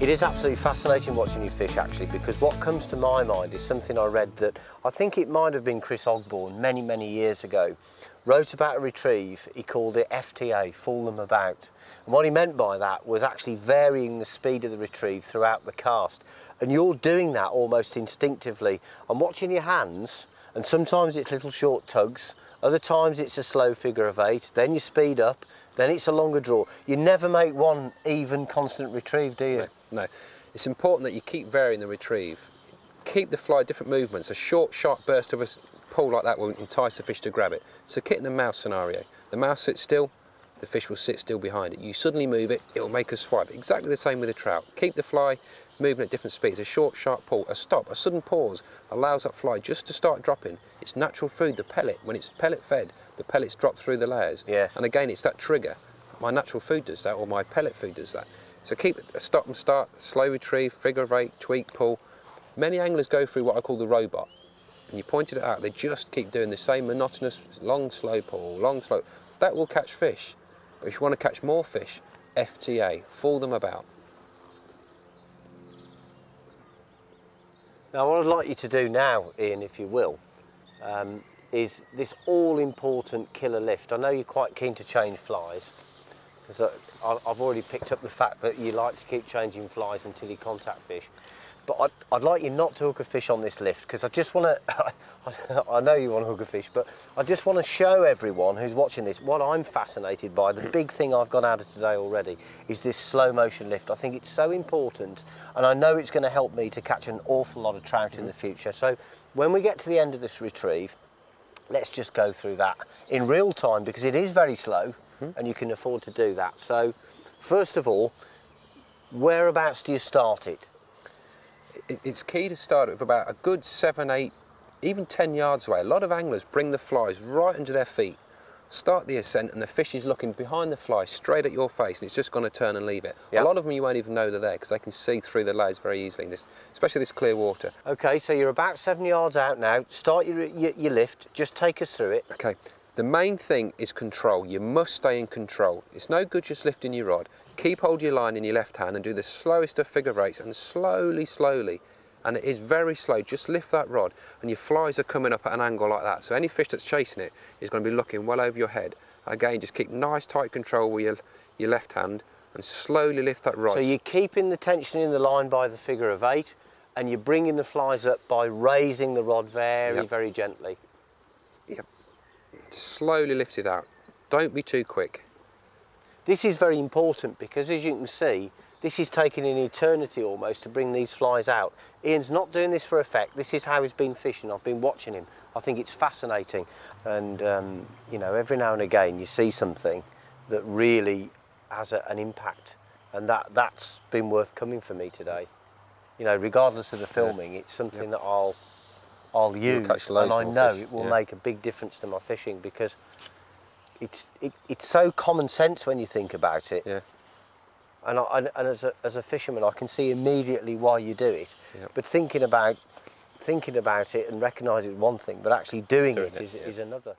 It is absolutely fascinating watching you fish, actually, because what comes to my mind is something I read that I think it might have been Chris Ogborn many, many years ago, wrote about a retrieve. He called it FTA, fool them about. And what he meant by that was actually varying the speed of the retrieve throughout the cast. And you're doing that almost instinctively. I'm watching your hands, and sometimes it's little short tugs, other times it's a slow figure of 8, then you speed up, then it's a longer draw. You never make one even constant retrieve, do you? No. It's important that you keep varying the retrieve. Keep the fly different movements. A short, sharp burst of a pull like that will entice the fish to grab it. So kitten and mouse scenario. The mouse sits still, the fish will sit still behind it. You suddenly move it, it will make a swipe. Exactly the same with a trout. Keep the fly moving at different speeds. A short, sharp pull, a stop, a sudden pause allows that fly just to start dropping. It's natural food, the pellet. When it's pellet fed, the pellets drop through the layers. Yes. And again, it's that trigger. My natural food does that, or my pellet food does that. So keep a stop and start, slow retrieve, figure of 8, tweak, pull. Many anglers go through what I call the robot. And you pointed it out, they just keep doing the same monotonous, long, slow pull, long, slow. That will catch fish. But if you want to catch more fish, FTA, fool them about. Now, what I'd like you to do now, Ian, if you will, is this all-important killer lift. I know you're quite keen to change flies, because I've already picked up the fact that you like to keep changing flies until you contact fish. But I'd like you not to hook a fish on this lift, because I just want to, I know you want to hook a fish, but I just want to show everyone who's watching this what I'm fascinated by. The big thing I've got out of today already is this slow motion lift. I think it's so important, and I know it's going to help me to catch an awful lot of trout in the future. So when we get to the end of this retrieve, let's just go through that in real time, because it is very slow and you can afford to do that. So first of all, whereabouts do you start it? It's key to start with about a good 7, 8, even 10 yards away. A lot of anglers bring the flies right under their feet, start the ascent, and the fish is looking behind the fly straight at your face, and it's just going to turn and leave it. Yep. A lot of them you won't even know they're there, because they can see through the layers very easily, especially this clear water. Okay, so you're about 7 yards out now. Start your lift. Just take us through it. Okay. The main thing is control. You must stay in control. It's no good just lifting your rod. Keep hold of your line in your left hand and do the slowest of figure of 8s, and slowly, slowly, and it is very slow, just lift that rod and your flies are coming up at an angle like that. So any fish that's chasing it is going to be looking well over your head. Again, just keep nice tight control with your left hand and slowly lift that rod. So you're keeping the tension in the line by the figure of 8, and you're bringing the flies up by raising the rod very, very gently. Yep. Slowly lift it out. Don't be too quick. This is very important, because as you can see, this is taking an eternity almost to bring these flies out. Ian's not doing this for effect. This is how he's been fishing. I've been watching him. I think it's fascinating. And, you know, every now and again you see something that really has an impact. And that's been worth coming for me today. You know, regardless of the filming, it's something that I'll use, and I know it will make a big difference to my fishing, because it's so common sense when you think about it. Yeah. And as a fisherman, I can see immediately why you do it. Yep. But thinking about it and recognising it's one thing, but actually doing it is another.